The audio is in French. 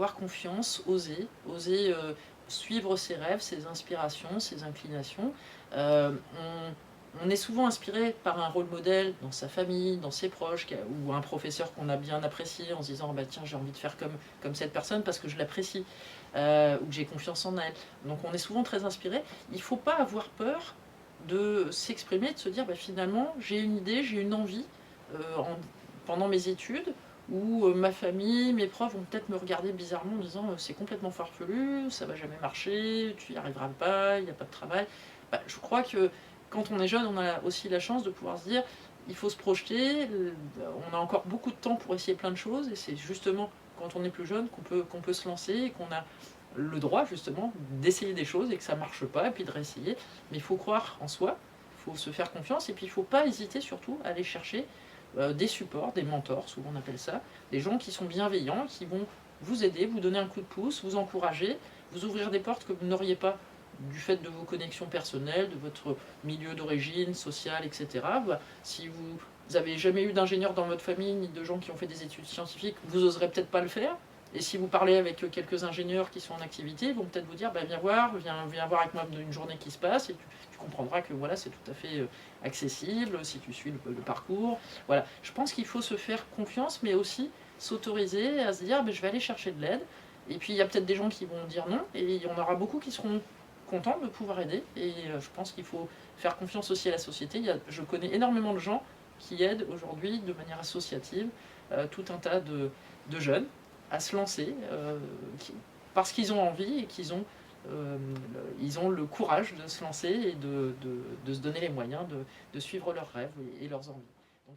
avoir confiance, oser suivre ses rêves, ses inspirations, ses inclinations. On est souvent inspiré par un rôle modèle dans sa famille, dans ses proches, ou un professeur qu'on a bien apprécié en se disant bah, tiens, j'ai envie de faire comme cette personne parce que je l'apprécie, ou que j'ai confiance en elle. Donc on est souvent très inspiré. Il ne faut pas avoir peur de s'exprimer, de se dire bah, finalement j'ai une idée, j'ai une envie pendant mes études, où ma famille, mes profs vont peut-être me regarder bizarrement en disant c'est complètement farfelu, ça va jamais marcher, tu y arriveras pas, il n'y a pas de travail. Bah, je crois que quand on est jeune, on a aussi la chance de pouvoir se dire il faut se projeter, on a encore beaucoup de temps pour essayer plein de choses, et c'est justement quand on est plus jeune qu'on peut se lancer, et qu'on a le droit justement d'essayer des choses et que ça marche pas, et puis de réessayer. Mais il faut croire en soi, il faut se faire confiance, et puis il ne faut pas hésiter surtout à aller chercher des supports, des mentors, souvent on appelle ça, des gens qui sont bienveillants, qui vont vous aider, vous donner un coup de pouce, vous encourager, vous ouvrir des portes que vous n'auriez pas du fait de vos connexions personnelles, de votre milieu d'origine, social, etc. Bah, si vous n'avez jamais eu d'ingénieur dans votre famille, ni de gens qui ont fait des études scientifiques, vous n'oserez peut-être pas le faire. Et si vous parlez avec quelques ingénieurs qui sont en activité, ils vont peut-être vous dire bah, viens voir avec moi une journée qui se passe, et tu comprendras que voilà, c'est tout à fait accessible si tu suis le parcours. Voilà. Je pense qu'il faut se faire confiance, mais aussi s'autoriser à se dire bah, je vais aller chercher de l'aide. Et puis il y a peut-être des gens qui vont dire non, et il y en aura beaucoup qui seront contents de pouvoir aider. Et je pense qu'il faut faire confiance aussi à la société. Je connais énormément de gens qui aident aujourd'hui de manière associative tout un tas de jeunes à se lancer parce qu'ils ont envie et ils ont le courage de se lancer et de se donner les moyens de suivre leurs rêves et leurs envies. Donc,